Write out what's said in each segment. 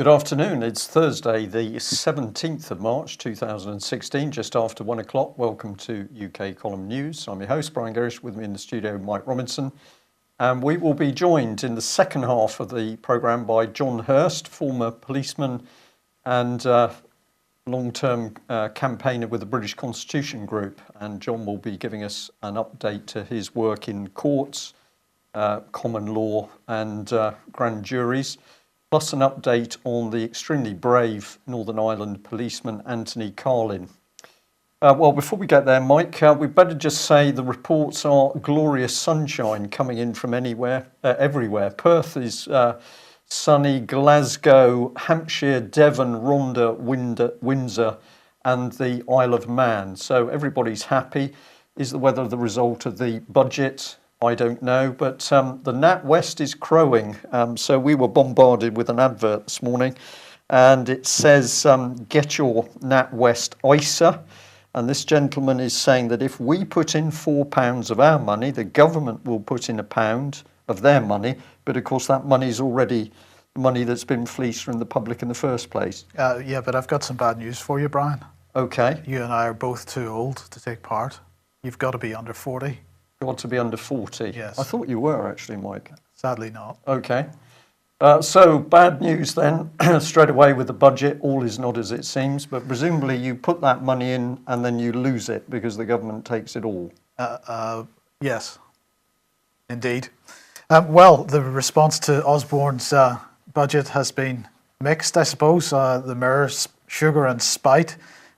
Good afternoon. It's Thursday, the 17th of March 2016, just after 1 o'clock. Welcome to UK Column News. I'm your host, Brian Gerrish. With me in the studio, Mike Robinson. And we will be joined in the second half of the programme by John Hurst, former policeman and long-term campaigner with the British Constitution Group. And John will be giving us an update to his work in courts, common law and grand juries, plus an update on the extremely brave Northern Ireland policeman Anthony Carlin. Well, before we get there, Mike, we better just say the reports are glorious sunshine coming in from everywhere. Perth is sunny, Glasgow, Hampshire, Devon, Rhondda, Windsor, and the Isle of Man. So everybody's happy. Is the weather the result of the budget? I don't know, but the NatWest is crowing. So we were bombarded with an advert this morning, and it says, get your NatWest ISA. And this gentleman is saying that if we put in £4 of our money, the government will put in £1 of their money. But of course, that money is already money that's been fleeced from the public in the first place. Yeah, but I've got some bad news for you, Brian. Okay. You and I are both too old to take part. You've got to be under 40. Got to be under 40? Yes. I thought you were actually, Mike. Sadly not. Okay. So bad news then, straight away with the budget, all is not as it seems, but presumably you put that money in and then you lose it because the government takes it all. Yes, indeed. Well, the response to Osborne's budget has been mixed, I suppose. The Mirror's sugar and spite.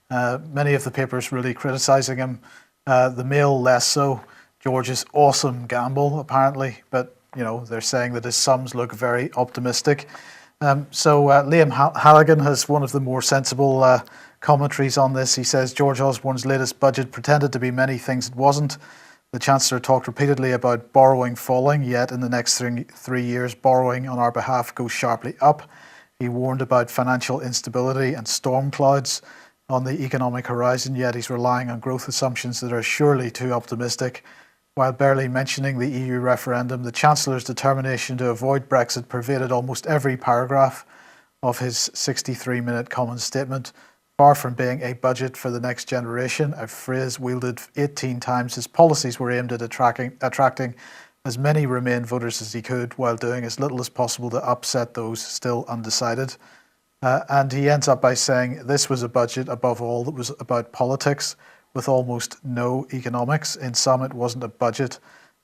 Many of the papers really criticising him. The Mail less so. George's awesome gamble, apparently, but you know they're saying that his sums look very optimistic. So Liam Halligan has one of the more sensible commentaries on this. He says George Osborne's latest budget pretended to be many things it wasn't. The Chancellor talked repeatedly about borrowing falling, yet in the next 3 years borrowing on our behalf goes sharply up. He warned about financial instability and storm clouds on the economic horizon, yet he's relying on growth assumptions that are surely too optimistic. While barely mentioning the EU referendum, the Chancellor's determination to avoid Brexit pervaded almost every paragraph of his 63-minute common statement. Far from being a budget for the next generation, a phrase wielded 18 times, his policies were aimed at attracting as many Remain voters as he could, while doing as little as possible to upset those still undecided. And he ends up by saying this was a budget, above all, that was about politics, with almost no economics. In sum, it wasn't a budget.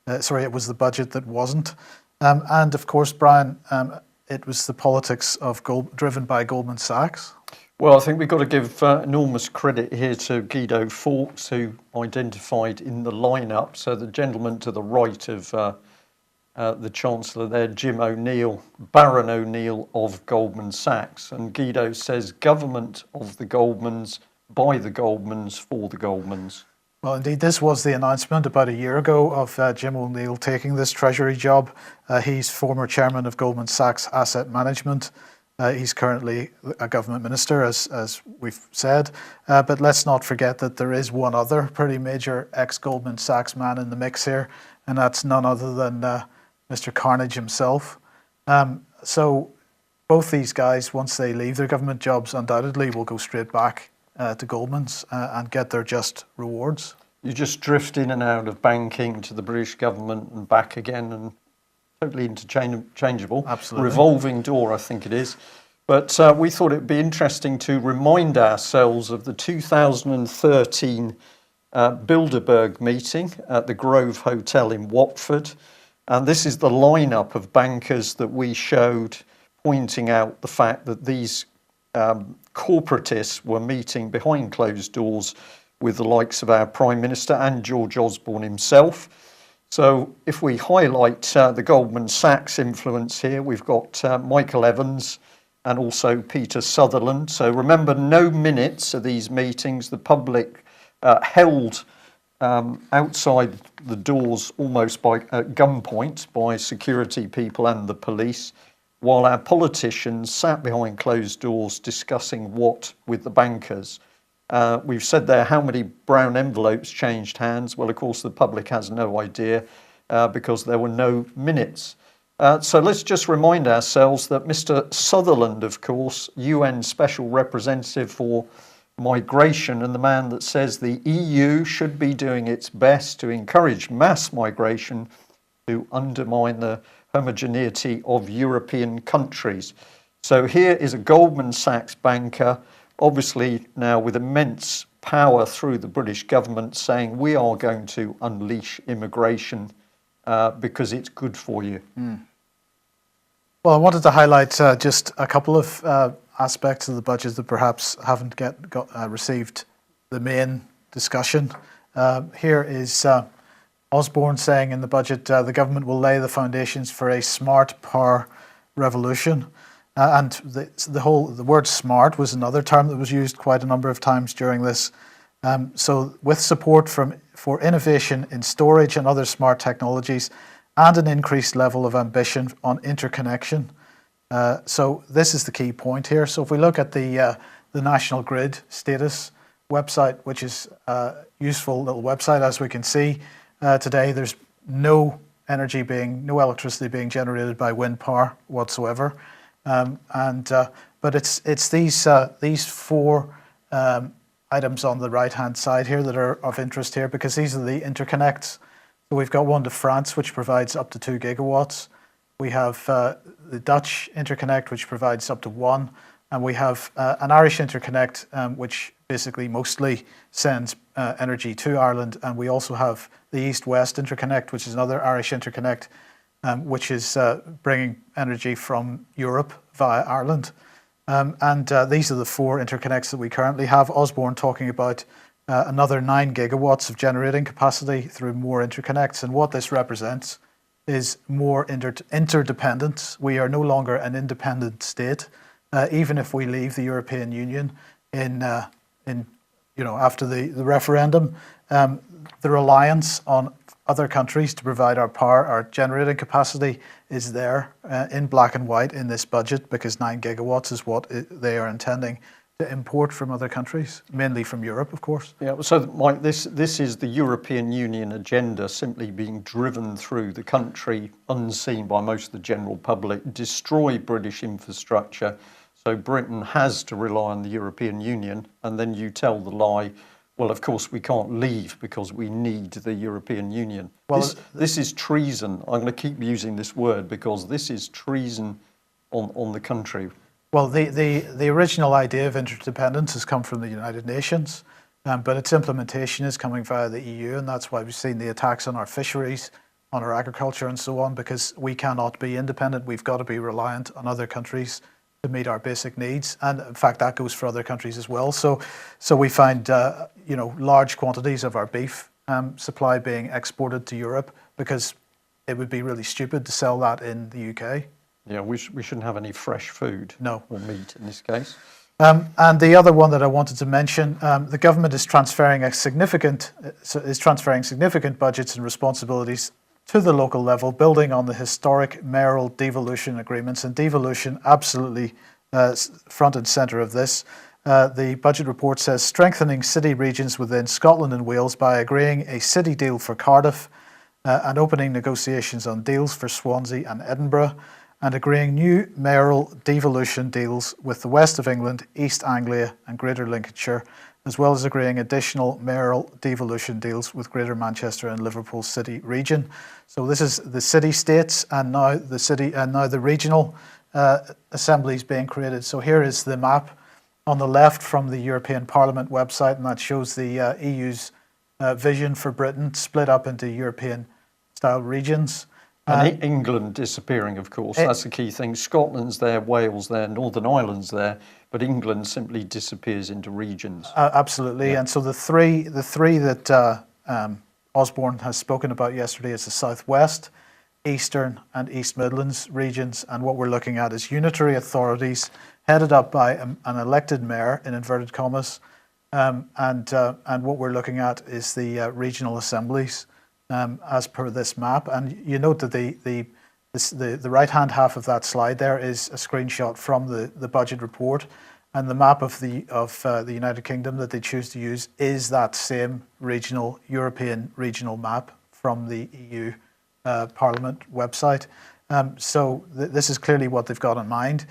It was the budget that wasn't. And of course, Brian, it was the politics of driven by Goldman Sachs. Well, I think we've got to give enormous credit here to Guido Fawkes, who identified in the lineup. So the gentleman to the right of the Chancellor there, Jim O'Neill, Baron O'Neill of Goldman Sachs. And Guido says government of the Goldmans, by the Goldmans, for the Goldmans. Well, indeed, this was the announcement about a year ago of Jim O'Neill taking this Treasury job. He's former chairman of Goldman Sachs Asset Management. He's currently a government minister, as we've said. But let's not forget that there is one other pretty major ex-Goldman Sachs man in the mix here, and that's none other than Mr. Carnage himself. So both these guys, once they leave their government jobs, undoubtedly will go straight back to Goldman's and get their just rewards. You just drift in and out of banking to the British government and back again, and totally interchangeable. Absolutely. Revolving door, I think it is. But we thought it would be interesting to remind ourselves of the 2013 Bilderberg meeting at the Grove Hotel in Watford. And this is the lineup of bankers that we showed, pointing out the fact that these corporatists were meeting behind closed doors with the likes of our Prime Minister and George Osborne himself. So if we highlight the Goldman Sachs influence here, we've got Michael Evans and also Peter Sutherland. So remember, no minutes of these meetings. The public held outside the doors almost by gunpoint by security people and the police, while our politicians sat behind closed doors discussing what with the bankers. We've said there how many brown envelopes changed hands. Well, of course, the public has no idea because there were no minutes. So let's just remind ourselves that Mr. Sutherland, of course, UN Special Representative for Migration, and the man that says the EU should be doing its best to encourage mass migration to undermine the homogeneity of European countries. So here is a Goldman Sachs banker, obviously now with immense power through the British government, saying we are going to unleash immigration because it's good for you. Well, I wanted to highlight just a couple of aspects of the budget that perhaps haven't received the main discussion. Here is Osborne saying in the budget, the government will lay the foundations for a smart power revolution. And the word smart was another term that was used quite a number of times during this. So with support for innovation in storage and other smart technologies and an increased level of ambition on interconnection. So this is the key point here. So if we look at the National Grid status website, which is a useful little website, as we can see today, there's no electricity being generated by wind power whatsoever. But it's these four items on the right-hand side here that are of interest here, because these are the interconnects. So we've got one to France, which provides up to 2 gigawatts. We have the Dutch interconnect, which provides up to 1. And we have an Irish interconnect, which basically mostly sends energy to Ireland. And we also have the East-West interconnect, which is another Irish interconnect, which is bringing energy from Europe via Ireland. These are the four interconnects that we currently have. Osborne talking about another 9 gigawatts of generating capacity through more interconnects. And what this represents is more interdependence. We are no longer an independent state, even if we leave the European Union after the referendum. The reliance on other countries to provide our power, our generating capacity, is there in black and white in this budget, because 9 gigawatts is what they are intending to import from other countries, mainly from Europe, of course. Yeah, so Mike, this is the European Union agenda simply being driven through the country, unseen by most of the general public, destroy British infrastructure. So Britain has to rely on the European Union, and then you tell the lie, well, of course, we can't leave because we need the European Union. Well, this is treason. I'm going to keep using this word because this is treason on the country. Well, the original idea of interdependence has come from the United Nations, but its implementation is coming via the EU, and that's why we've seen the attacks on our fisheries, on our agriculture and so on, because we cannot be independent. We've got to be reliant on other countries to meet our basic needs, and in fact that goes for other countries as well. So we find large quantities of our beef supply being exported to Europe, because it would be really stupid to sell that in the UK. Yeah, we shouldn't have any fresh food. No. Or meat in this case. And the other one that I wanted to mention, the government is transferring significant budgets and responsibilities to the local level, building on the historic mayoral devolution agreements. And devolution absolutely front and centre of this. The budget report says strengthening city regions within Scotland and Wales by agreeing a city deal for Cardiff and opening negotiations on deals for Swansea and Edinburgh, and agreeing new mayoral devolution deals with the West of England, East Anglia and Greater Lincolnshire, as well as agreeing additional mayoral devolution deals with Greater Manchester and Liverpool City region. So this is the city-states and now the regional assemblies being created. So here is the map on the left from the European Parliament website, and that shows the EU's vision for Britain split up into European-style regions. And England disappearing, of course. That's the key thing. Scotland's there, Wales there, Northern Ireland's there, but England simply disappears into regions. Absolutely. Yeah. And so the three that Osborne has spoken about yesterday is the Southwest, Eastern and East Midlands regions. And what we're looking at is unitary authorities headed up by an elected mayor, in inverted commas. And what we're looking at is the regional assemblies. As per this map, and you note that the right-hand half of that slide there is a screenshot from the budget report, and the map of the United Kingdom that they choose to use is that same European regional map from the EU Parliament website. This is clearly what they've got in mind.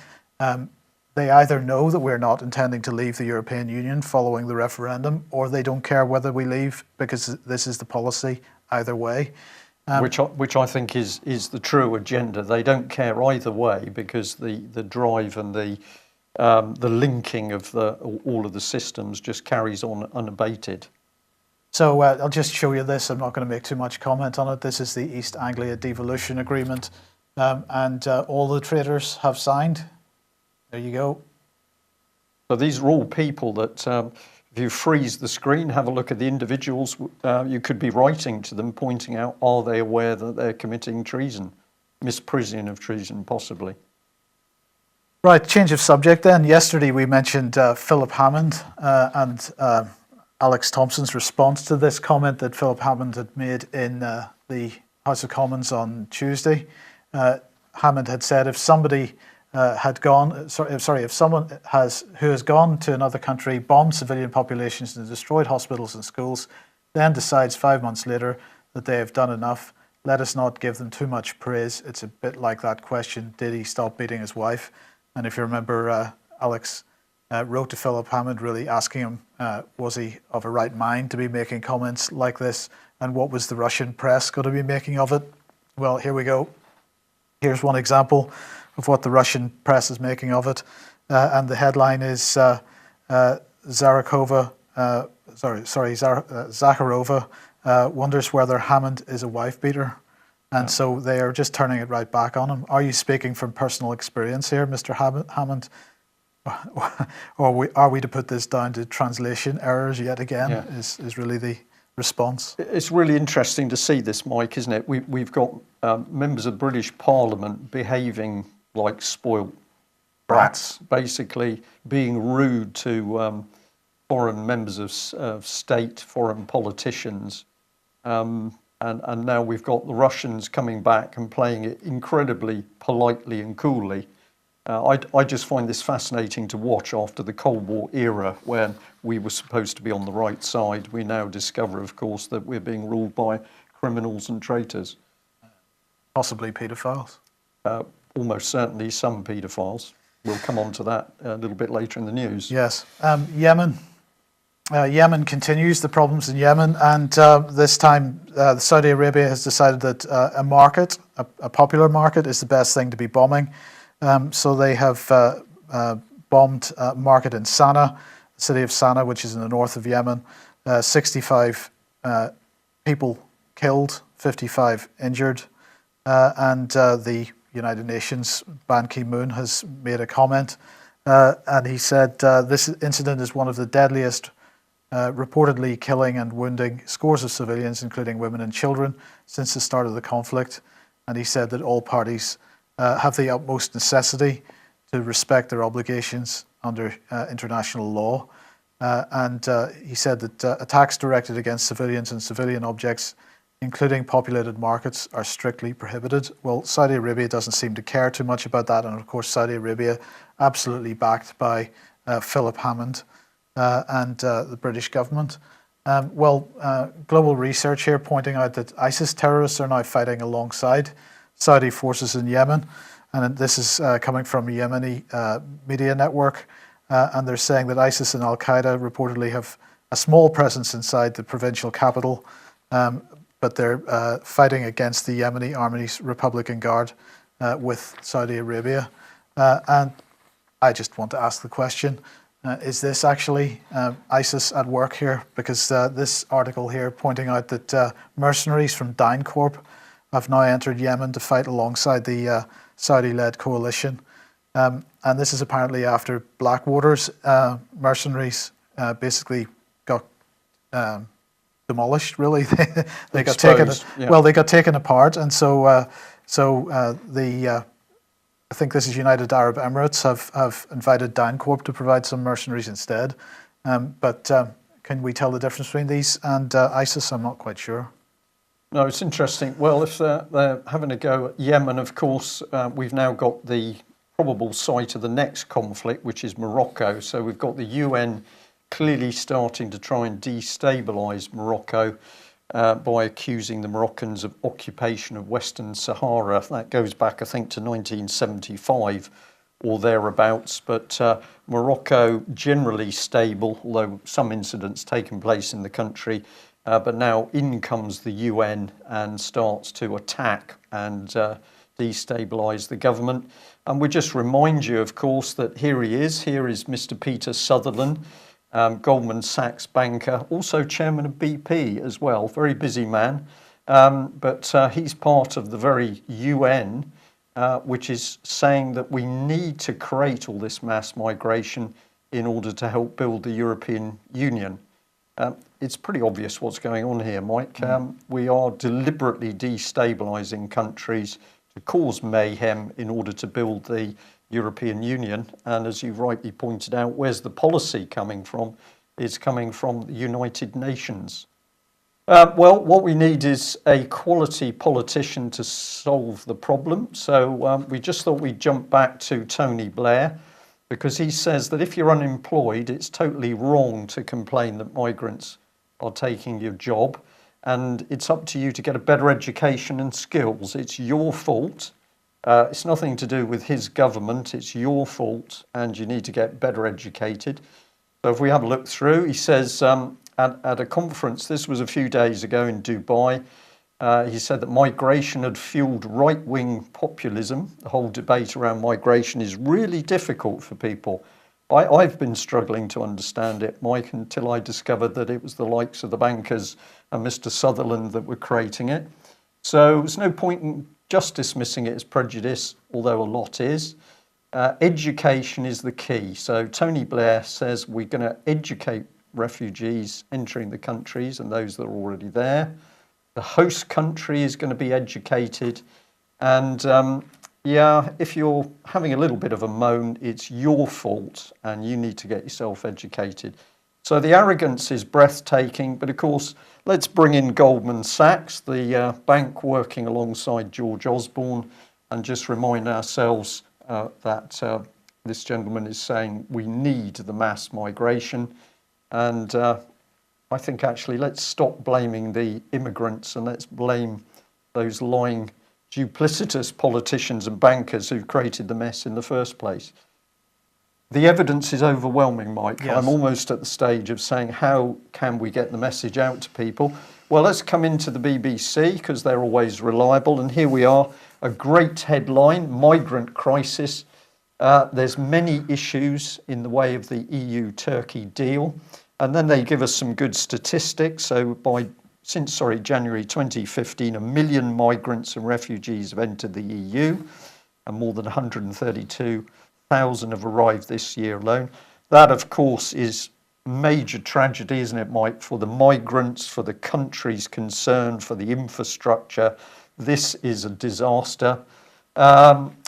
They either know that we're not intending to leave the European Union following the referendum, or they don't care whether we leave because this is the policy either way. Which I think is the true agenda. They don't care either way because the drive and the linking of all of the systems just carries on unabated. So I'll just show you this. I'm not going to make too much comment on it. This is the East Anglia Devolution Agreement, and all the traders have signed. There you go. So these are all people that, if you freeze the screen, have a look at the individuals, you could be writing to them, pointing out, are they aware that they're committing treason, misprision of treason, possibly. Right, change of subject then. Yesterday we mentioned Philip Hammond and Alex Thompson's response to this comment that Philip Hammond had made in the House of Commons on Tuesday. Hammond had said if somebody if someone who has gone to another country, bombed civilian populations and destroyed hospitals and schools, then decides 5 months later that they have done enough, let us not give them too much praise. It's a bit like that question, did he stop beating his wife? And if you remember, Alex wrote to Philip Hammond really asking him, was he of a right mind to be making comments like this? And what was the Russian press going to be making of it? Well, here we go. Here's one example of what the Russian press is making of it. And the headline is Zakharova wonders whether Hammond is a wife beater. And so they are just turning it right back on him. Are you speaking from personal experience here, Mr. Hammond? Or are we to put this down to translation errors yet again, is really the response? It's really interesting to see this, Mike, isn't it? We've got members of British Parliament behaving like spoiled brats, basically being rude to foreign members of state, foreign politicians. And now we've got the Russians coming back and playing it incredibly politely and coolly. I just find this fascinating to watch after the Cold War era when we were supposed to be on the right side. We now discover, of course, that we're being ruled by criminals and traitors. Possibly paedophiles. Almost certainly some paedophiles. We'll come on to that a little bit later in the news. Yes. Yemen. Yemen continues, the problems in Yemen, and this time Saudi Arabia has decided that a popular market, is the best thing to be bombing. So they have bombed a market in Sana'a, the city of Sana'a, which is in the north of Yemen. 65 people killed, 55 injured, and the United Nations, Ban Ki-moon, has made a comment, and he said this incident is one of the deadliest, reportedly killing and wounding scores of civilians, including women and children, since the start of the conflict. And he said that all parties have the utmost necessity to respect their obligations under international law. And he said that attacks directed against civilians and civilian objects, including populated markets, are strictly prohibited. Well, Saudi Arabia doesn't seem to care too much about that. And of course, Saudi Arabia, absolutely backed by Philip Hammond and the British government. Global research here pointing out that ISIS terrorists are now fighting alongside Saudi forces in Yemen. And this is coming from a Yemeni media network. And they're saying that ISIS and Al-Qaeda reportedly have a small presence inside the provincial capital, but they're fighting against the Yemeni Army's Republican Guard with Saudi Arabia. And I just want to ask the question, is this actually ISIS at work here? Because this article here pointing out that mercenaries from DynCorp have now entered Yemen to fight alongside the Saudi-led coalition. And this is apparently after Blackwater's mercenaries basically got demolished. Really, they got taken. Yeah. Well, they got taken apart, and so I think this is United Arab Emirates have invited DynCorp to provide some mercenaries instead. But can we tell the difference between these and ISIS? I'm not quite sure. No, it's interesting. Well, if they're having a go at Yemen, of course, we've now got the probable site of the next conflict, which is Morocco. So we've got the UN clearly starting to try and destabilise Morocco. by accusing the Moroccans of occupation of Western Sahara. That goes back, I think, to 1975 or thereabouts. But Morocco generally stable, although some incidents taking place in the country. But now in comes the UN and starts to attack and destabilise the government. And we just remind you, of course, that here he is. Here is Mr. Peter Sutherland, Goldman Sachs banker, also chairman of BP as well. Very busy man. But he's part of the very UN, which is saying that we need to create all this mass migration in order to help build the European Union. It's pretty obvious what's going on here, Mike. We are deliberately destabilising countries to cause mayhem in order to build the European Union. And as you rightly pointed out, where's the policy coming from? It's coming from the United Nations. Well, what we need is a quality politician to solve the problem. So we just thought we'd jump back to Tony Blair, because he says that if you're unemployed, it's totally wrong to complain that migrants are taking your job, and it's up to you to get a better education and skills. It's your fault. It's nothing to do with his government. It's your fault, and you need to get better educated. So if we have a look through, he says at a conference, this was a few days ago in Dubai, he said that migration had fueled right-wing populism. The whole debate around migration is really difficult for people. I've been struggling to understand it, Mike, until I discovered that it was the likes of the bankers and Mr. Sutherland that were creating it. So there's no point in just dismissing it as prejudice, although a lot is. Education is the key. So Tony Blair says we're going to educate refugees entering the countries and those that are already there. The host country is going to be educated. And if you're having a little bit of a moan, it's your fault and you need to get yourself educated. So the arrogance is breathtaking. But of course, let's bring in Goldman Sachs, the bank working alongside George Osborne, and just remind ourselves that this gentleman is saying we need the mass migration. And I think actually let's stop blaming the immigrants and let's blame those lying, duplicitous politicians and bankers who created the mess in the first place. The evidence is overwhelming, Mike. Yes. I'm almost at the stage of saying, how can we get the message out to people? Well, let's come into the BBC because they're always reliable. And here we are, a great headline, migrant crisis. There's many issues in the way of the EU-Turkey deal. And then they give us some good statistics. So since January 2015, 1 million migrants and refugees have entered the EU, and more than 132,000 have arrived this year alone. That, of course, is major tragedy, isn't it, Mike, for the migrants, for the countries concerned, for the infrastructure. This is a disaster.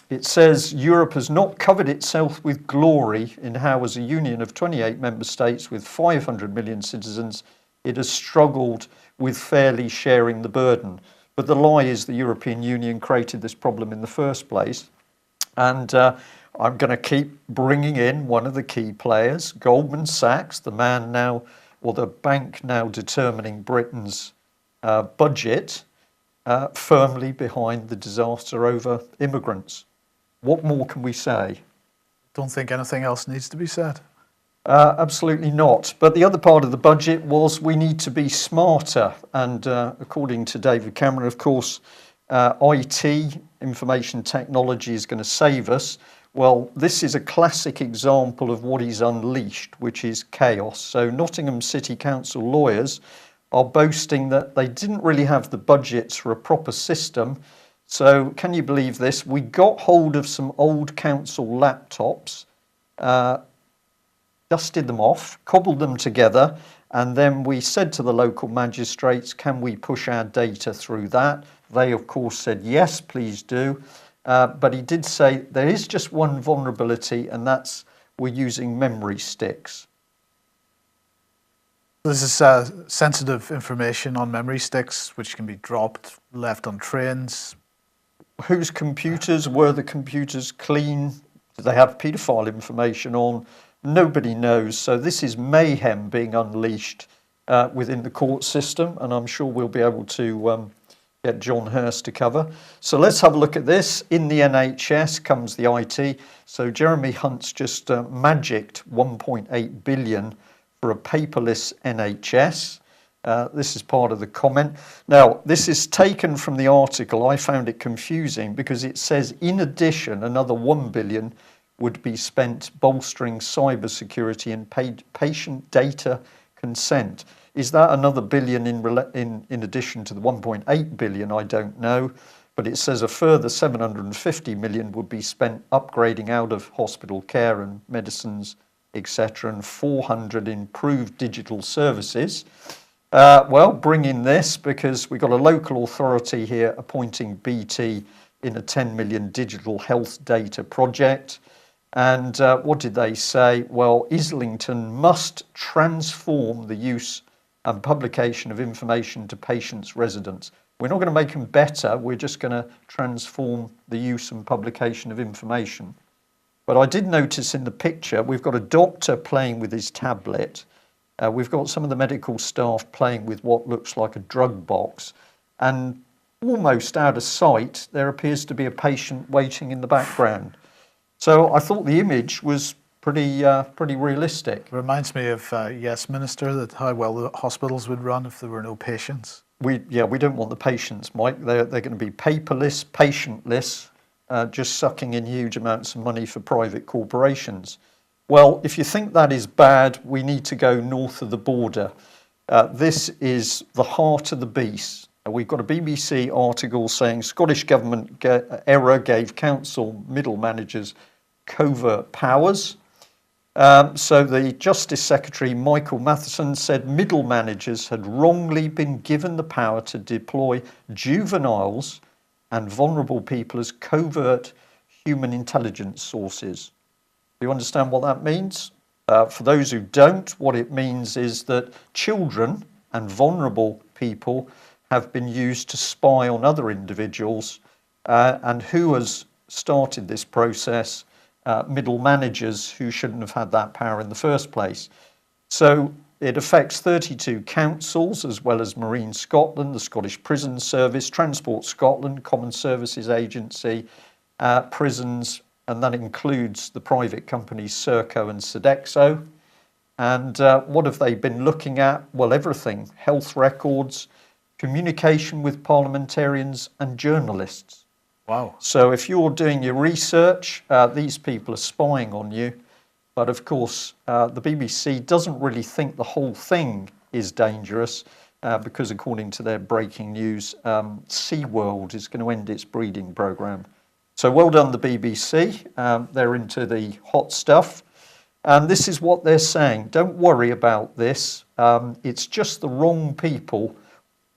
It says Europe has not covered itself with glory in how, as a union of 28 member states with 500 million citizens, it has struggled with fairly sharing the burden. But the lie is the European Union created this problem in the first place. And I'm going to keep bringing in one of the key players, Goldman Sachs, the man now, or the bank now determining Britain's budget, firmly behind the disaster over immigrants. What more can we say? Don't think anything else needs to be said. Absolutely not. But the other part of the budget was we need to be smarter. And according to David Cameron, of course, IT, information technology, is going to save us. Well, this is a classic example of what he's unleashed, which is chaos. So Nottingham City Council lawyers are boasting that they didn't really have the budgets for a proper system. So can you believe this? We got hold of some old council laptops, dusted them off, cobbled them together, and then we said to the local magistrates, can we push our data through that? They, of course, said, yes, please do. But he did say there is just one vulnerability, and that's we're using memory sticks. This is sensitive information on memory sticks, which can be dropped, left on trains. Whose computers? Were the computers clean? Do they have paedophile information on? Nobody knows. So this is mayhem being unleashed within the court system, and I'm sure we'll be able to get John Hurst to cover. So let's have a look at this. In the NHS comes the IT. So Jeremy Hunt's just magicked 1.8 billion for a paperless NHS. This is part of the comment. Now, this is taken from the article. I found it confusing because it says, in addition, another 1 billion would be spent bolstering cybersecurity and patient data consent. Is that another billion in addition to the 1.8 billion? I don't know. But it says a further 750 million would be spent upgrading out of hospital care and medicines, etc., and 400 improved digital services. Well, bring in this because we've got a local authority here appointing BT in a 10 million digital health data project. And what did they say? Well, Islington must transform the use and publication of information to patients' residents. We're not going to make them better, we're just going to transform the use and publication of information. But I did notice in the picture, we've got a doctor playing with his tablet. We've got some of the medical staff playing with what looks like a drug box. And almost out of sight, there appears to be a patient waiting in the background. So I thought the image was pretty realistic. Reminds me of Yes Minister, that how well the hospitals would run if there were no patients. We don't want the patients, Mike. They're going to be paperless, patientless, just sucking in huge amounts of money for private corporations. Well, if you think that is bad, we need to go north of the border. This is the heart of the beast. We've got a BBC article saying Scottish Government error gave council middle managers covert powers. So the Justice Secretary, Michael Matheson, said middle managers had wrongly been given the power to deploy juveniles and vulnerable people as covert human intelligence sources. Do you understand what that means? For those who don't, what it means is that children and vulnerable people have been used to spy on other individuals. And who has started this process? Middle managers who shouldn't have had that power in the first place. So it affects 32 councils, as well as Marine Scotland, the Scottish Prison Service, Transport Scotland, Common Services Agency, prisons, and that includes the private companies Serco and Sodexo. And what have they been looking at? Well, everything: health records, communication with parliamentarians and journalists. Wow. So if you're doing your research, these people are spying on you. But of course, the BBC doesn't really think the whole thing is dangerous because according to their breaking news, SeaWorld is going to end its breeding programme. So well done, the BBC. They're into the hot stuff. And this is what they're saying. Don't worry about this. It's just the wrong people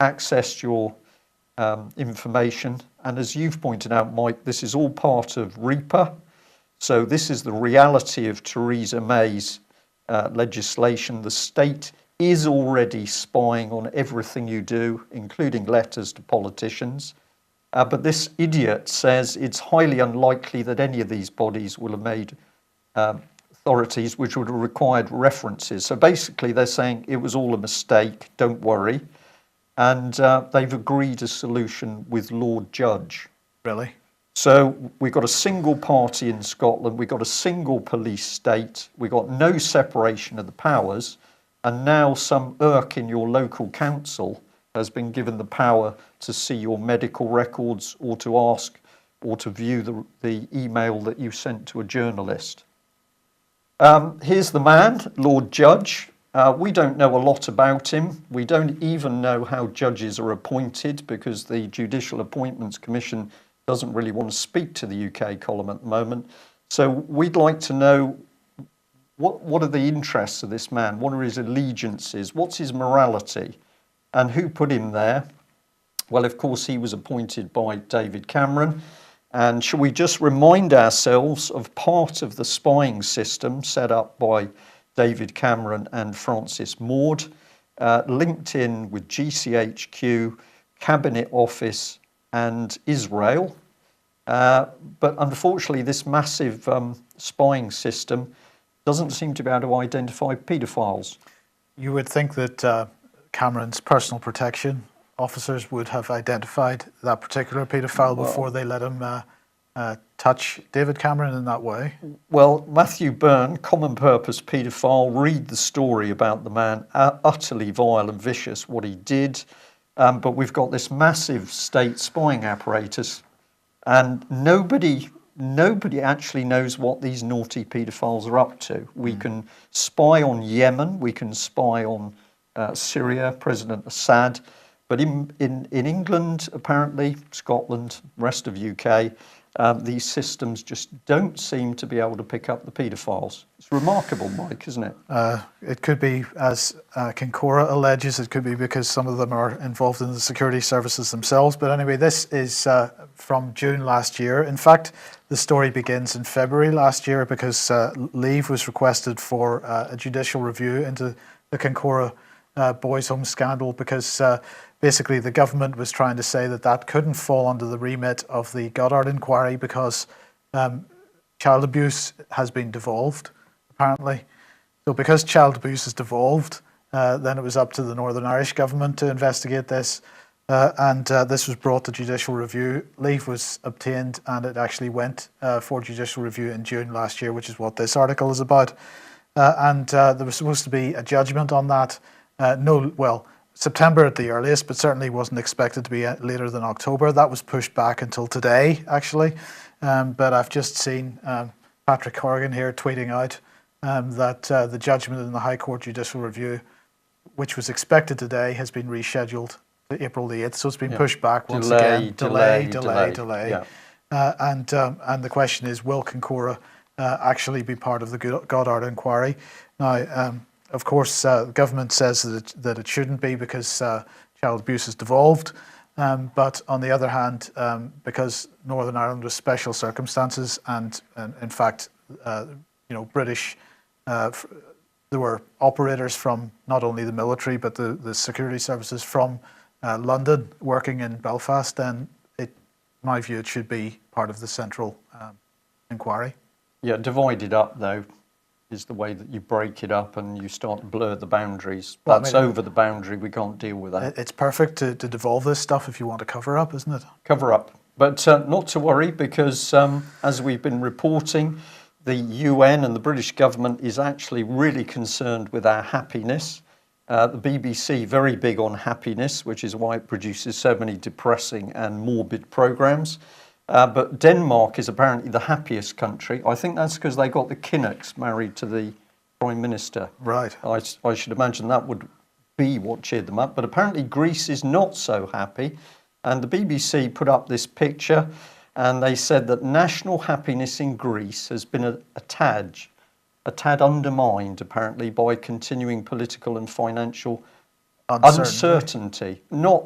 accessed your information. And as you've pointed out, Mike, this is all part of REPA. So this is the reality of Theresa May's legislation. The state is already spying on everything you do, including letters to politicians. But this idiot says it's highly unlikely that any of these bodies will have made authorities which would have required references. So basically they're saying it was all a mistake, don't worry. And they've agreed a solution with Lord Judge. Really? So we've got a single party in Scotland, we've got a single police state, we've got no separation of the powers, and now some irk in your local council has been given the power to see your medical records or to ask or to view the email that you sent to a journalist. Here's the man, Lord Judge. We don't know a lot about him. We don't even know how judges are appointed because the Judicial Appointments Commission doesn't really want to speak to the UK column at the moment. So we'd like to know what are the interests of this man? What are his allegiances? What's his morality? And who put him there? Well, of course, he was appointed by David Cameron. And shall we just remind ourselves of part of the spying system set up by David Cameron and Francis Maude, linked in with GCHQ, Cabinet Office and Israel. But unfortunately, this massive spying system doesn't seem to be able to identify paedophiles. You would think that Cameron's personal protection officers would have identified that particular paedophile before they let him touch David Cameron in that way. Well, Matthew Byrne, common purpose paedophile, read the story about the man, utterly vile and vicious, what he did. But we've got this massive state spying apparatus, and nobody actually knows what these naughty paedophiles are up to. We can spy on Yemen, we can spy on Syria, President Assad, but in England, apparently, Scotland, rest of UK, these systems just don't seem to be able to pick up the paedophiles. It's remarkable, Mike, isn't it? It could be, as Kincora alleges, it could be because some of them are involved in the security services themselves. But anyway, this is from June last year. In fact, the story begins in February last year because leave was requested for a judicial review into the Kincora boys' home scandal because basically the government was trying to say that that couldn't fall under the remit of the Goddard inquiry because child abuse has been devolved, apparently. So because child abuse is devolved, then it was up to the Northern Irish government to investigate this. And this was brought to judicial review. Leave was obtained and it actually went for judicial review in June last year, which is what this article is about. And there was supposed to be a judgment on that. September at the earliest, but certainly wasn't expected to be later than October. That was pushed back until today, actually. But I've just seen Patrick Horgan here tweeting out that the judgment in the High Court Judicial Review, which was expected today, has been rescheduled to April the 8th. So it's been pushed back once again. Delay. Yeah. And the question is, will Kincora actually be part of the Goddard inquiry? Now, of course, the government says that it shouldn't be because child abuse is devolved. But on the other hand, because Northern Ireland was special circumstances, and in fact, British, there were operators from not only the military but the security services from London working in Belfast, then in my view, it should be part of the central inquiry. Yeah, divided up though is the way that you break it up and you start to blur the boundaries. Well, That's over the boundary. We can't deal with that. It's perfect to devolve this stuff if you want to cover up, isn't it? Cover up. But not to worry because as we've been reporting, the UN and the British government is actually really concerned with our happiness. The BBC, very big on happiness, which is why it produces so many depressing and morbid programmes. But Denmark is apparently the happiest country. I think that's because they got the Kinnocks married to the Prime Minister. Right. I should imagine that would be what cheered them up. But apparently Greece is not so happy. And the BBC put up this picture and they said that national happiness in Greece has been a tad undermined, apparently, by continuing political and financial uncertainty. Not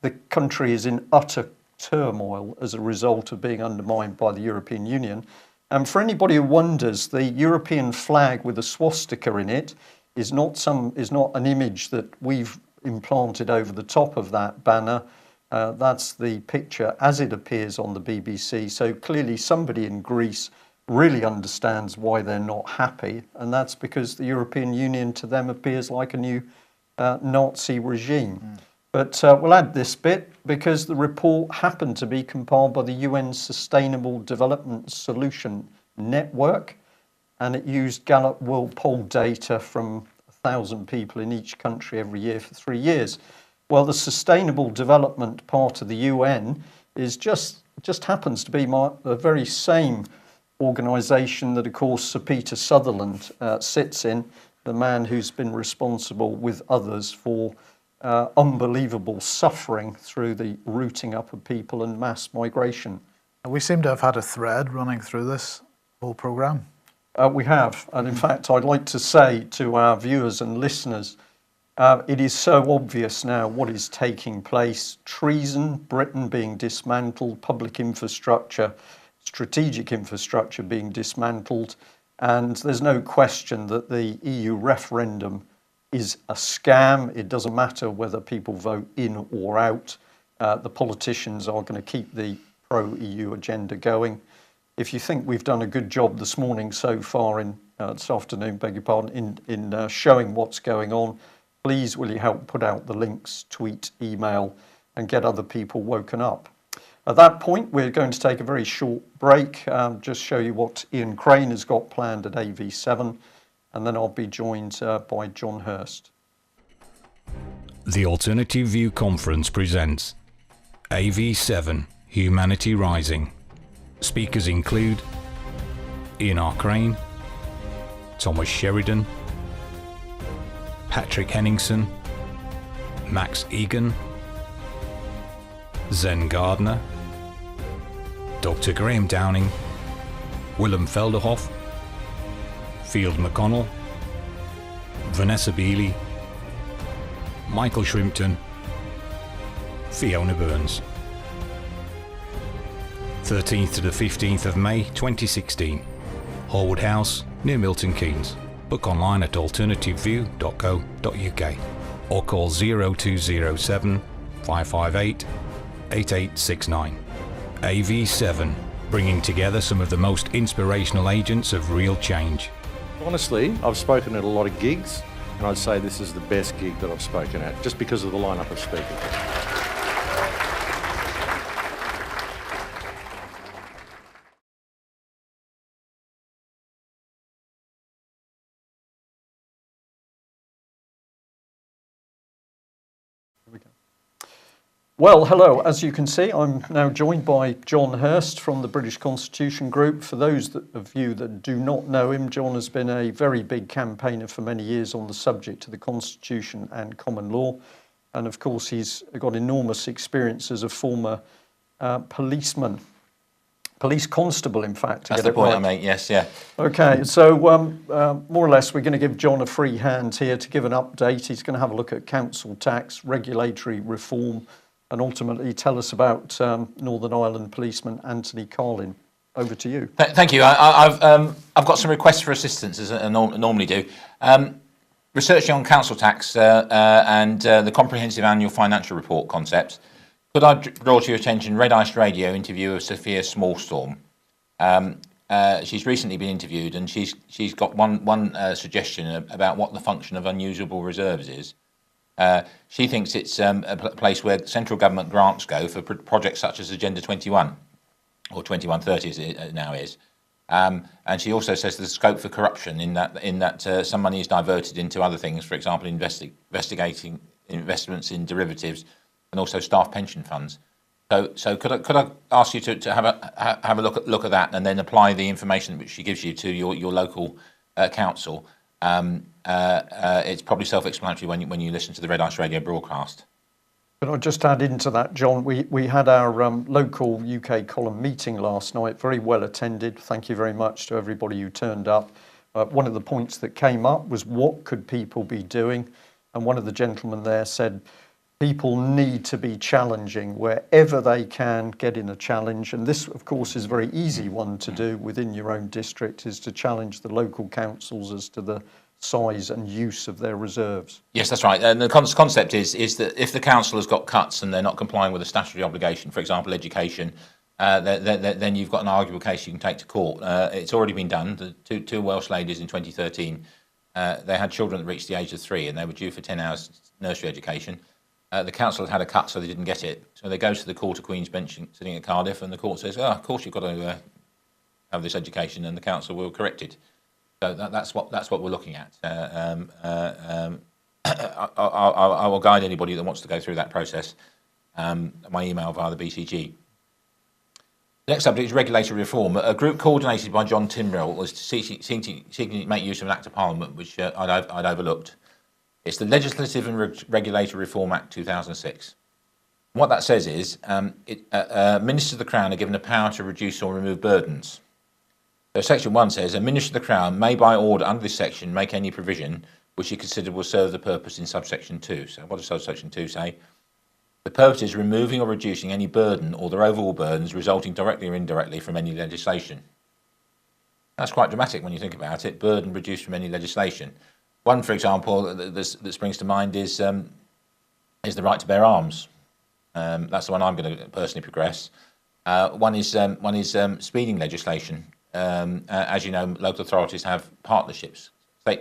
the country is in utter turmoil as a result of being undermined by the European Union. And for anybody who wonders, the European flag with a swastika in it is not an image that we've implanted over the top of that banner. That's the picture as it appears on the BBC. So clearly somebody in Greece really understands why they're not happy, and that's because the European Union to them appears like a new Nazi regime. But we'll add this bit because the report happened to be compiled by the UN Sustainable Development Solution Network, and it used Gallup World Poll data from 1,000 people in each country every year for 3 years. Well, the Sustainable Development part of the UN is just happens to be the very same organisation that, of course, Sir Peter Sutherland sits in, the man who's been responsible with others for unbelievable suffering through the rooting up of people and mass migration. We seem to have had a thread running through this whole programme. We have, and in fact I'd like to say to our viewers and listeners, it is so obvious now what is taking place. Treason, Britain being dismantled, public infrastructure, strategic infrastructure being dismantled, and there's no question that the EU referendum is a scam. It doesn't matter whether people vote in or out. The politicians are going to keep the pro-EU agenda going. If you think we've done a good job this morning so far this afternoon, beg your pardon, in showing what's going on, please will you help put out the links, tweet, email, and get other people woken up. At that point, we're going to take a very short break, just show you what Ian Crane has got planned at AV7, and then I'll be joined by John Hurst. The Alternative View Conference presents AV7 Humanity Rising. Speakers include Ian R. Crane, Thomas Sheridan, Patrick Henningsen, Max Egan, Zen Gardner, Dr. Graham Downing, Willem Felderhoff, Field McConnell, Vanessa Beeley, Michael Shrimpton, Fiona Burns. 13th to the 15th of May 2016, Horwood House, near Milton Keynes. Book online at alternativeview.co.uk or call 0207 558 8869. AV7, bringing together some of the most inspirational agents of real change. Honestly, I've spoken at a lot of gigs, and I'd say this is the best gig that I've spoken at, just because of the lineup of speakers. Well, hello. As you can see, I'm now joined by John Hurst from the British Constitution Group. For those of you that do not know him, John has been a very big campaigner for many years on the subject of the Constitution and common law. And of course, he's got enormous experience as a former policeman, police constable, in fact. That's the point I make, yes, yeah. Okay, so more or less, we're going to give John a free hand here to give an update. He's going to have a look at council tax, regulatory reform, and ultimately tell us about Northern Ireland policeman Anthony Carlin. Over to you. Thank you. I've got some requests for assistance, as I normally do. Researching on council tax and the comprehensive annual financial report concept, could I draw to your attention Red Ice Radio interview of Sophia Smallstorm? She's recently been interviewed, and she's got one suggestion about what the function of unusable reserves is. She thinks it's a place where central government grants go for projects such as Agenda 21, or 2130 as it now is. And she also says there's scope for corruption in that some money is diverted into other things, for example, investigating investments in derivatives and also staff pension funds. So could I ask you to have a look at that, and then apply the information which she gives you to your local council? It's probably self-explanatory when you listen to the Red Ice Radio broadcast. But I'll just add into that, John, we had our local UK column meeting last night, very well attended. Thank you very much to everybody who turned up. One of the points that came up was what could people be doing? And one of the gentlemen there said, people need to be challenging wherever they can, get in a challenge. And this, of course, is a very easy one to do within your own district, is to challenge the local councils as to the size and use of their reserves. Yes, that's right. And the concept is that if the council has got cuts and they're not complying with a statutory obligation, for example, education, then you've got an arguable case you can take to court. It's already been done. The two Welsh ladies in 2013, they had children that reached the age of 3 and they were due for 10 hours nursery education. The council had a cut, so they didn't get it. So they go to the Court of Queen's Bench sitting at Cardiff, and the court says, of course you've got to have this education, and the council will correct it. So that's what we're looking at. I will guide anybody that wants to go through that process. My email via the BCG. The next subject is regulatory reform. A group coordinated by John Timrell was seeking to make use of an Act of Parliament which I'd overlooked. It's the Legislative and Regulatory Reform Act 2006. What that says is ministers of the Crown are given the power to reduce or remove burdens. So Section 1 says, a Minister of the Crown may by order under this section make any provision which he considered will serve the purpose in subsection 2. So what does subsection 2 say? The purpose is removing or reducing any burden or their overall burdens resulting directly or indirectly from any legislation. That's quite dramatic when you think about it, burden reduced from any legislation. One, for example, that springs to mind is the right to bear arms. That's the one I'm going to personally progress. One is speeding legislation. As you know, local authorities have partnerships,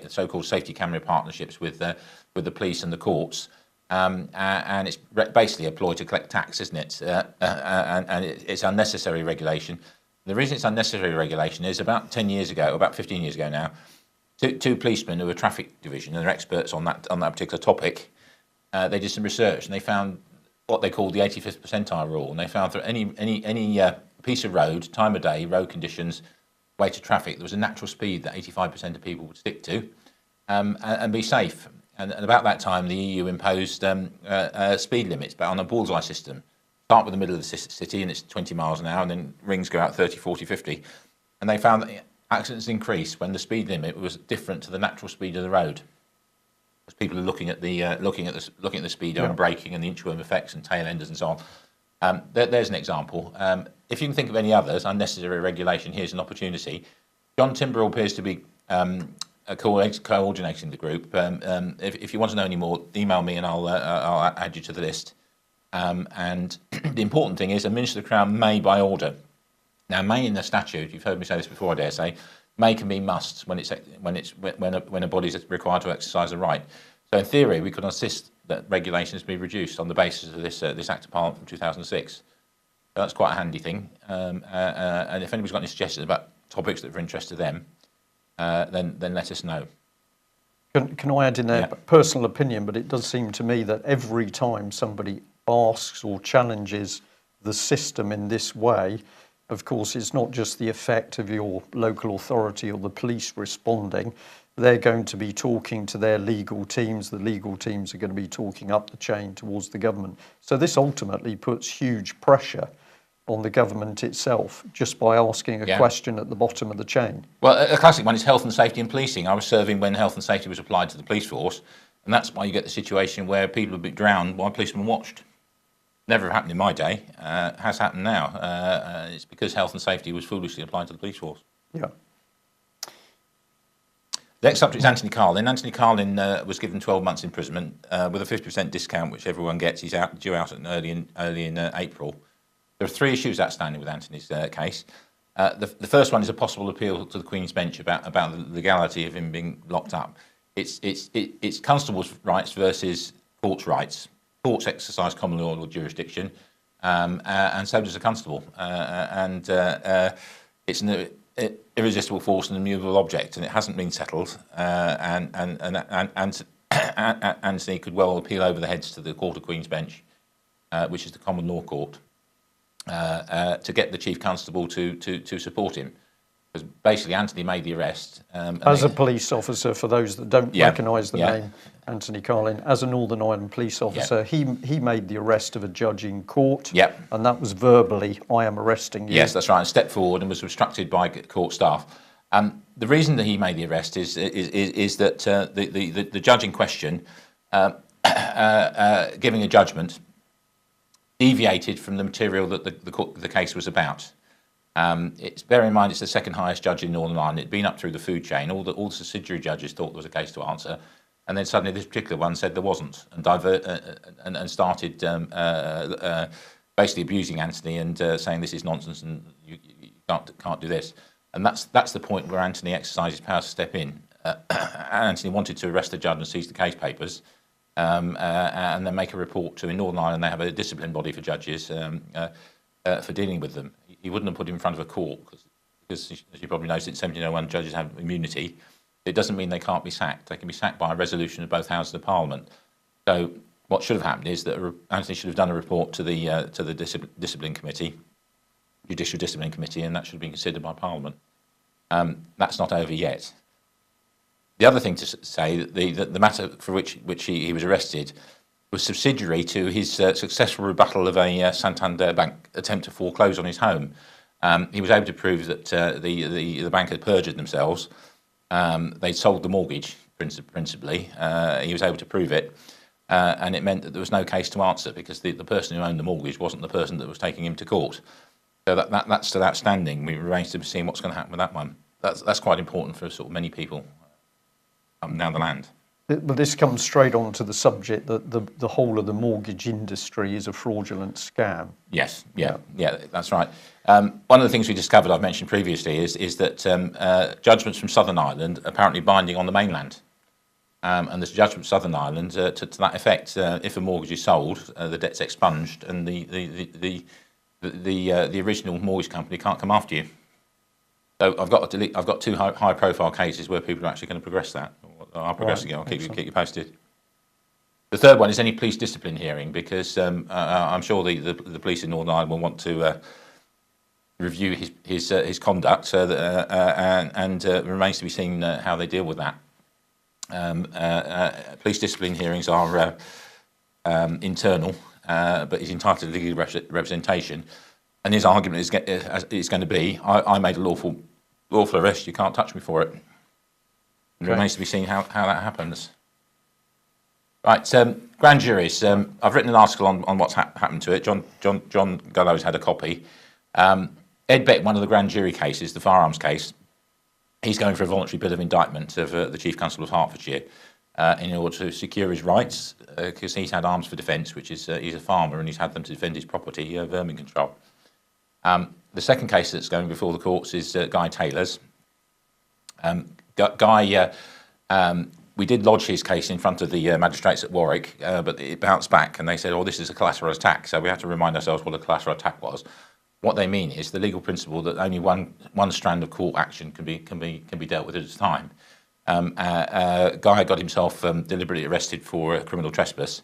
so-called safety camera partnerships with the police and the courts. And it's basically a ploy to collect tax, isn't it? And it's unnecessary regulation. The reason it's unnecessary regulation is about 10 years ago, about 15 years ago now, two policemen who were traffic division and they're experts on that particular topic. They did some research and they found what they called the 85th percentile rule, and they found that any piece of road, time of day, road conditions, weight of traffic, there was a natural speed that 85% of people would stick to and be safe. And about that time, the EU imposed speed limits, but on a bullseye system. Start with the middle of the city, and it's 20 miles an hour, and then rings go out 30, 40, 50. And they found that accidents increased when the speed limit was different to the natural speed of the road. Because people are looking at the speedo and braking and the inchworm effects and tail enders and so on. There's an example. If you can think of any others, unnecessary regulation, here's an opportunity. John Timbrell appears to be coordinating the group. If you want to know any more, email me and I'll add you to the list. And the important thing is, a Minister of the Crown may by order. Now, may in the statute, you've heard me say this before, I dare say, may can be must when a body is required to exercise a right. So in theory, we could insist that regulations be reduced on the basis of this Act of Parliament from 2006. So that's quite a handy thing. And if anybody's got any suggestions about topics that are of interest to them, then let us know. Can I add in there personal opinion, but it does seem to me that every time somebody asks or challenges the system in this way, of course, it's not just the effect of your local authority or the police responding. They're going to be talking to their legal teams. The legal teams are going to be talking up the chain towards the government. So this ultimately puts huge pressure on the government itself just by asking a question at the bottom of the chain. Well, a classic one is health and safety and policing. I was serving when health and safety was applied to the police force, and that's why you get the situation where people have been drowned while policemen watched. Never happened in my day, has happened now. It's because health and safety was foolishly applied to the police force. Yeah. The next subject is Anthony Carlin. Anthony Carlin was given 12 months imprisonment with a 50% discount, which everyone gets. He's due out early in April. There are three issues outstanding with Anthony's case. The first one is a possible appeal to the Queen's Bench about the legality of him being locked up. It's constable's rights versus court's rights. Courts exercise common law jurisdiction, and so does a constable. It's an irresistible force and immovable object, and it hasn't been settled. And Anthony could well appeal over the heads to the Court of Queen's Bench, which is the common law court, to get the chief constable to support him. Because basically Anthony made the arrest. As a police officer, for those that don't recognise the name, Anthony Carlin, as a Northern Ireland police officer, he made the arrest of a judge in court, and that was verbally, I am arresting you. Yes, that's right, and stepped forward and was obstructed by court staff. The reason that he made the arrest is that the judge in question, giving a judgment, deviated from the material that the case was about. Bear in mind, it's the second highest judge in Northern Ireland. It'd been up through the food chain. All the subsidiary judges thought there was a case to answer, and then suddenly this particular one said there wasn't, and started basically abusing Anthony and saying this is nonsense and you can't do this. And that's the point where Anthony exercised his power to step in. Anthony wanted to arrest the judge and seize the case papers, and then make a report to in Northern Ireland. They have a discipline body for judges for dealing with them. He wouldn't have put him in front of a court because, as you probably know, since 1701 judges have immunity. It doesn't mean they can't be sacked. They can be sacked by a resolution of both houses of Parliament. So what should have happened is that Anthony should have done a report to the discipline committee, judicial discipline committee, and that should have been considered by Parliament. That's not over yet. The other thing to say, that the matter for which he was arrested was subsidiary to his successful rebuttal of a Santander Bank attempt to foreclose on his home. He was able to prove that the bank had perjured themselves. They'd sold the mortgage, principally. He was able to prove it, and it meant that there was no case to answer because the person who owned the mortgage wasn't the person that was taking him to court. So that's still outstanding. We arranged to see what's going to happen with that one. That's quite important for sort of many people down the land. But this comes straight on to the subject that the whole of the mortgage industry is a fraudulent scam. Yes, yeah, that's right. One of the things we discovered, I've mentioned previously, is that judgments from Southern Ireland are apparently binding on the mainland. And there's a judgment from Southern Ireland to that effect. If a mortgage is sold, the debt's expunged, and the original mortgage company can't come after you. So I've got two high-profile cases where people are actually going to progress that. Are progressing it. I'll keep you posted. The third one is any police discipline hearing, because I'm sure the police in Northern Ireland will want to review his conduct, and it remains to be seen how they deal with that. Police discipline hearings are internal, but he's entitled to legal representation, and his argument is going to be, I made a lawful arrest, you can't touch me for it. It remains to be seen how that happens. Right, grand juries. I've written an article on what's happened to it. John Gullows had a copy. Ed Beck, one of the grand jury cases, the firearms case, he's going for a voluntary bill of indictment of the Chief Constable of Hertfordshire in order to secure his rights, because he's had arms for defence, which is he's a farmer and he's had them to defend his property, vermin control. The second case that's going before the courts is Guy Taylor's. Guy, we did lodge his case in front of the magistrates at Warwick, but it bounced back, and they said, "Oh, this is a collateral attack." So we have to remind ourselves what a collateral attack was. What they mean is the legal principle that only one strand of court action can be dealt with at a time. Guy got himself deliberately arrested for criminal trespass,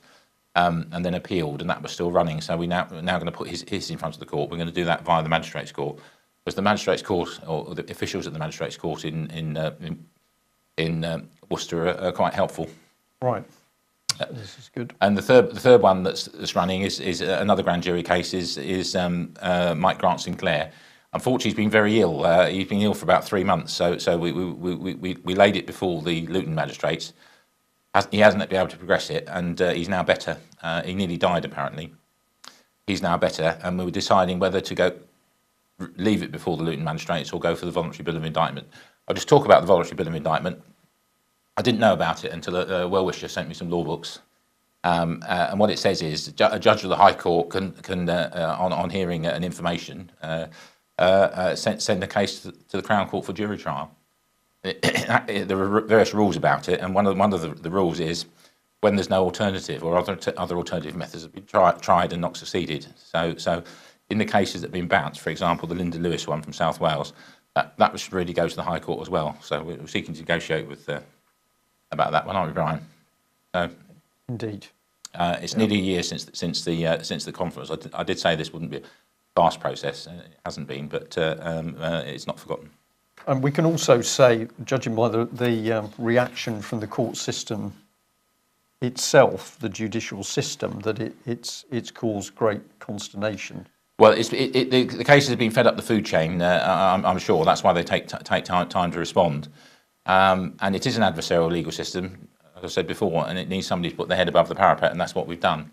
and then appealed, and that was still running. So we're now going to put his in front of the court. We're going to do that via the magistrates' court, because the magistrates' court, or the officials at the magistrates' court in Worcester are quite helpful. Right. This is good. And the third one that's running is another grand jury case is Mike Grant Sinclair. Unfortunately, he's been very ill. He's been ill for about 3 months. So we laid it before the Luton magistrates. He hasn't been able to progress it, and he's now better. He nearly died, apparently. He's now better, and we were deciding whether to leave it before the Luton magistrates or go for the voluntary bill of indictment. I'll just talk about the voluntary bill of indictment. I didn't know about it until a well-wisher sent me some law books, and what it says is a judge of the High Court can on hearing an information, send a case to the Crown Court for jury trial. There are various rules about it, and one of the rules is when there's no alternative or other alternative methods have been tried and not succeeded. So in the cases that have been bounced, for example, the Linda Lewis one from South Wales, that should really go to the High Court as well. So we're seeking to negotiate with about that one, aren't we, Brian? So, indeed. It's nearly a year since the conference. I did say this wouldn't be a fast process. It hasn't been, but it's not forgotten. And we can also say, judging by the reaction from the court system itself, the judicial system, that it's caused great consternation. Well, the cases have been fed up the food chain. I'm sure that's why they take time to respond. And it is an adversarial legal system, as I said before, and it needs somebody to put their head above the parapet, and that's what we've done.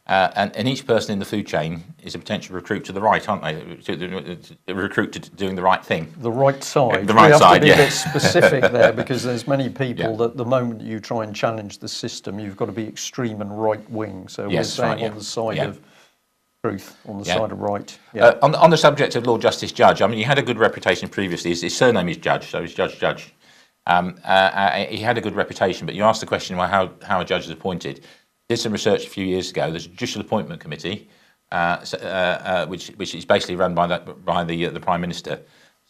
And each person in the food chain is a potential recruit to the right, aren't they? To recruit to doing the right thing. The right side. The right side, We have to be yeah. a bit specific there, because there's many people that the moment you try and challenge the system, you've got to be extreme and right wing. So we're saying on the side of truth, on the side of right. Yeah. On the subject of Lord Justice Judge, I mean, he had a good reputation previously. His surname is Judge, so he's Judge. He had a good reputation, but you asked the question, well, how a judge is appointed. Did some research a few years ago. There's a Judicial Appointment Committee, which is basically run by the Prime Minister,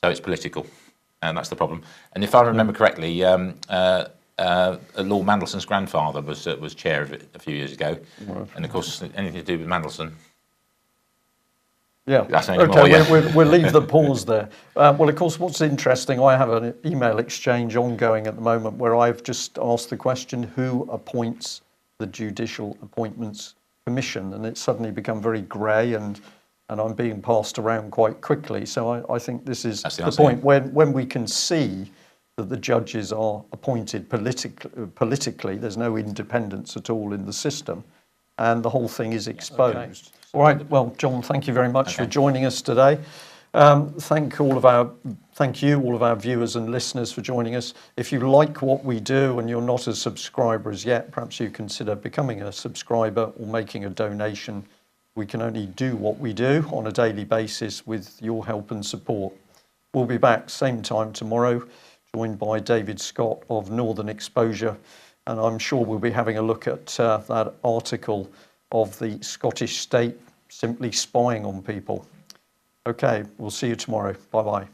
so it's political, and that's the problem. And if I remember correctly, Lord Mandelson's grandfather was chair of it a few years ago, and of course anything to do with Mandelson. Yeah. Okay. We'll leave the pause there. Well, of course, what's interesting, I have an email exchange ongoing at the moment where I've just asked the question, who appoints the Judicial Appointments Commission? And it's suddenly become very grey, and I'm being passed around quite quickly. So I think this is the point when we can see that the judges are appointed politically, there's no independence at all in the system, and the whole thing is exposed. Okay. All right, well, John, thank you very much for joining us today. Thank you, all of our viewers and listeners for joining us. If you like what we do and you're not a subscriber as yet, perhaps you consider becoming a subscriber or making a donation. We can only do what we do on a daily basis with your help and support. We'll be back same time tomorrow, joined by David Scott of Northern Exposure, and I'm sure we'll be having a look at that article of the Scottish State simply spying on people. Okay, we'll see you tomorrow. Bye-bye.